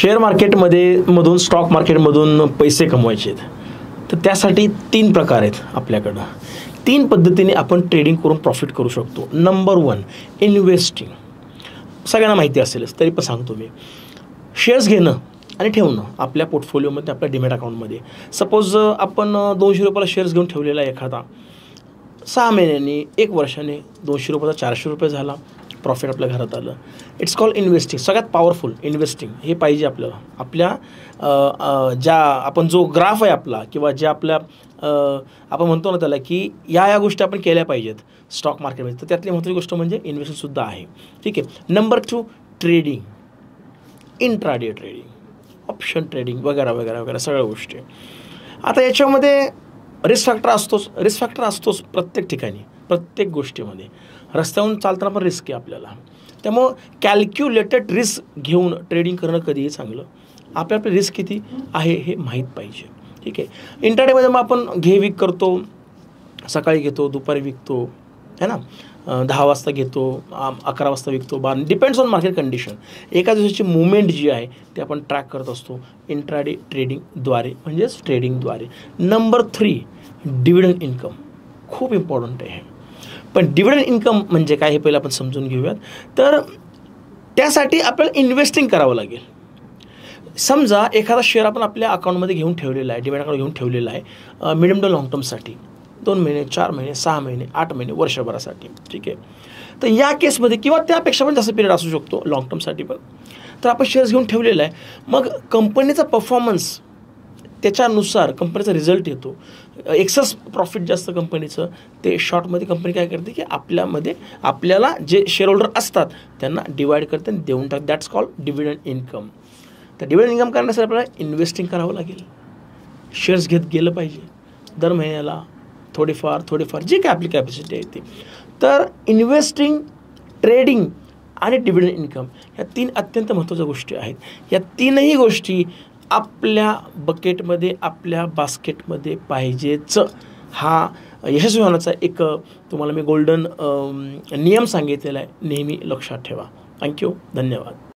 Share मार्केटमधून stock मार्केटमधून पैसे कमवायचे आहेत तर त्यासाठी 3 प्रकार आहेत आपल्याकडं. 3 पद्धतीने आपण ट्रेडिंग करून प्रॉफिट करू शकतो. Number 1 investing. सगळ्यांना माहिती असेलच तरी पण सांगतो मी. शेअर्स घेणं आणि ठेवणं आपल्या पोर्टफोलिओमध्ये, आपल्या डिमॅट अकाउंटमध्ये. सपोज आपण 200 रुपयाला शेअर्स घेऊन ठेवलेला आहे एखादा, 6 महिन्यांनी 1 वर्षाने 200 रुपयाचा 400 रुपये झाला, प्रॉफिट आपल्या घरात आलं. It's called investing. सगळ्यात पॉवरफुल इन्व्हेस्टिंग हे पाहिजे आपल्याला. आपल्या ज्या आपण जो ग्राफ आहे आपला किंवा जे आपल्या आपण म्हणतो ना त्याला की या गोष्टी आपण केल्या पाहिजेत स्टॉक मार्केटमध्ये, तर त्यातली महत्त्वाची गोष्ट म्हणजे इन्व्हेस्टिंगसुद्धा आहे. ठीक आहे. Number 2 trading, intraday trading, option trading वगैरे वगैरे वगैरे सगळ्या गोष्टी. आता याच्यामध्ये रिस्क फॅक्टर असतोच प्रत्येक ठिकाणी, प्रत्येक गोष्टीमध्ये. रस्त्यावरून चालताना पण रिस्क आहे आपल्याला. त्यामुळं कॅल्क्युलेटेड रिस्क घेऊन ट्रेडिंग करणं कधीही चांगलं. आपली रिस्क किती आहे हे माहीत पाहिजे. ठीक आहे. इंट्राडेमध्ये मग आपण विक करतो, सकाळी घेतो, दुपारी विकतो, है ना, 10 वाजता घेतो, 11 वाजता विकतो, 12, डिपेंड्स ऑन मार्केट कंडिशन. एका दिवसाची मुवमेंट जी आहे ते आपण ट्रॅक करत असतो इंट्राडे ट्रेडिंगद्वारे, म्हणजेच ट्रेडिंगद्वारे. Number 3 dividend income. खूप इम्पॉर्टंट आहे. पण डिव्हिडंड इन्कम म्हणजे काय हे पहिलं आपण समजून घेऊयात. तर त्यासाठी आपल्याला इन्व्हेस्टिंग करावं लागेल. समजा एखादा शेअर आपण आपल्या अकाउंटमध्ये घेऊन ठेवलेला आहे, डिमॅट अकाउंट घेऊन ठेवलेला आहे मिडियम टू लॉंग टर्मसाठी, 2 महिने, 4 महिने, 6 महिने, 8 महिने, वर्षभरासाठी. ठीक आहे. तर या केसमध्ये किंवा त्यापेक्षा पण जास्त पिरियड असू शकतो लॉंग टर्मसाठी पण. तर आपण शेअर्स घेऊन ठेवलेला आहे. मग कंपनीचा परफॉर्मन्स त्याच्यानुसार कंपनीचा रिझल्ट येतो. एक्सेस प्रॉफिट जास्त कंपनीचं, ते शॉर्टमध्ये कंपनी काय करते की आपल्याला जे शेअर होल्डर असतात त्यांना डिवाईड करते आणि देऊन टाकते. That's called dividend income. तर डिव्हिडंड इन्कम करण्यासाठी आपल्याला इन्व्हेस्टिंग करावं लागेल. शेअर्स घेत गेलं पाहिजे दर महिन्याला थोडेफार जे काय आपली कॅपॅसिटी आहे ती. तर इन्व्हेस्टिंग, ट्रेडिंग आणि डिव्हिडंड इन्कम ह्या 3 अत्यंत महत्त्वाच्या गोष्टी आहेत. या 3ही गोष्टी आपल्या बकेटमध्ये, आपल्या बास्केटमध्ये पाहिजेच. हा यशस्वी होण्याचा एक तुम्हाला मी गोल्डन नियम सांगितलेला आहे. नेहमी लक्षात ठेवा. थँक्यू. धन्यवाद.